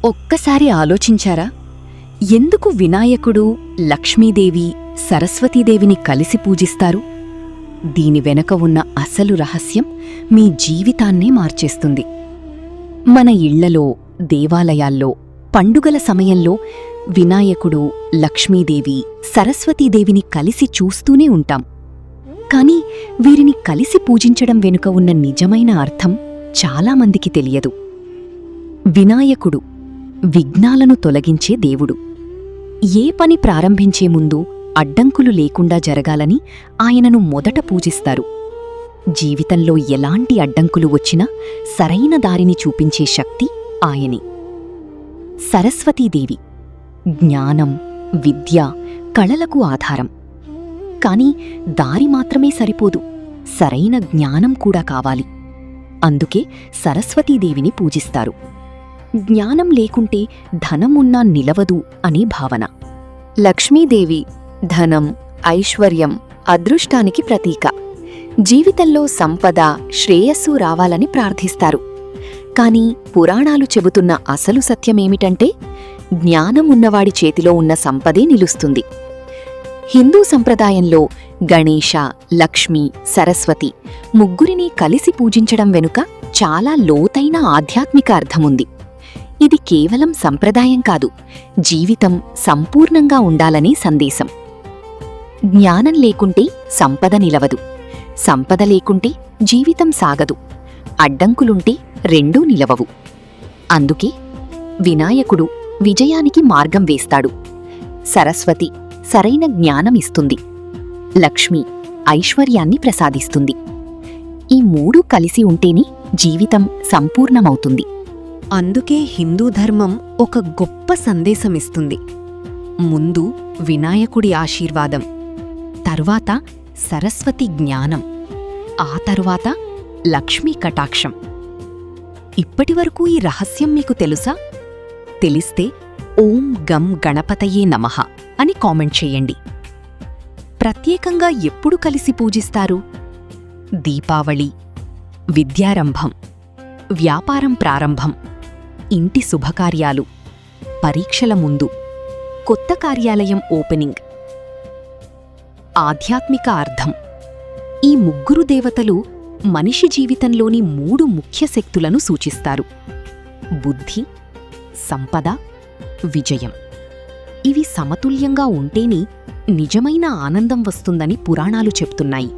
ఒక్కసారి ఆలోచించారా? ఎందుకు వినాయకుడు, లక్ష్మీదేవి, సరస్వతీదేవిని కలిసి పూజిస్తారు? దీని వెనక ఉన్న అసలు రహస్యం మీ జీవితాన్నే మార్చేస్తుంది. మన ఇళ్లలో, దేవాలయాల్లో, పండుగల సమయంలో వినాయకుడు, లక్ష్మీదేవి, సరస్వతీదేవిని కలిసి చూస్తూనే ఉంటాం. కాని వీరిని కలిసి పూజించడం వెనుక ఉన్న నిజమైన అర్థం చాలామందికి తెలియదు. వినాయకుడు విఘ్నాలను తొలగించే దేవుడు. ఏ పని ప్రారంభించే ముందు అడ్డంకులు లేకుండా జరగాలని ఆయనను మొదట పూజిస్తారు. జీవితంలో ఎలాంటి అడ్డంకులు వచ్చినా సరైన దారిని చూపించే శక్తి ఆయనే. సరస్వతీదేవి జ్ఞానం, విద్య, కళలకు ఆధారం. కాని దారి మాత్రమే సరిపోదు, సరైన జ్ఞానం కూడా కావాలి. అందుకే సరస్వతీదేవిని పూజిస్తారు. జ్ఞానం లేకుంటే ధనం ఉన్నా నిలవదు అనే భావన. లక్ష్మీదేవి ధనం, ఐశ్వర్యం, అదృష్టానికి ప్రతీక. జీవితంలో సంపద, శ్రేయస్సు రావాలని ప్రార్థిస్తారు. కాని పురాణాలు చెబుతున్న అసలు సత్యమేమిటంటే జ్ఞానం ఉన్నవాడి చేతిలో ఉన్న సంపదే నిలుస్తుంది. హిందూ సంప్రదాయంలో గణేశ, లక్ష్మి, సరస్వతి ముగ్గురినీ కలిసి పూజించడం వెనుక చాలా లోతైన ఆధ్యాత్మిక అర్థముంది. ఇది కేవలం సంప్రదాయం కాదు, జీవితం సంపూర్ణంగా ఉండాలనే సందేశం. జ్ఞానం లేకుంటే సంపద నిలవదు, సంపద లేకుంటే జీవితం సాగదు, అడ్డంకులుంటే రెండూ నిలవవు. అందుకే వినాయకుడు విజయానికి మార్గం వేస్తాడు, సరస్వతి సరైన జ్ఞానమిస్తుంది, లక్ష్మి ఐశ్వర్యాన్ని ప్రసాదిస్తుంది. ఈ మూడూ కలిసి ఉంటేనే జీవితం సంపూర్ణమవుతుంది. అందుకే హిందూ ధర్మం ఒక గొప్ప సందేశమిస్తుంది. ముందు వినాయకుడి ఆశీర్వాదం, తర్వాత సరస్వతి జ్ఞానం, ఆ తరువాత లక్ష్మీ కటాక్షం. ఇప్పటివరకు ఈ రహస్యం మీకు తెలుసా? తెలిస్తే ఓం గం గణపతయే నమః అని కామెంట్ చేయండి. ప్రత్యేకంగా ఎప్పుడు కలిసి పూజిస్తారు? దీపావళి, విద్యారంభం, వ్యాపారం ప్రారంభం, ఇంటి శుభకార్యాలు, పరీక్షల ముందు, కొత్త కార్యాలయం ఓపెనింగ్. ఆధ్యాత్మిక అర్థం: ఈ ముగ్గురు దేవతలు మనిషి జీవితంలోని 3 ముఖ్య శక్తులను సూచిస్తారు: బుద్ధి, సంపద, విజయం. ఇవి సమతుల్యంగా ఉంటేనే నిజమైన ఆనందం వస్తుందని పురాణాలు చెప్తున్నాయి.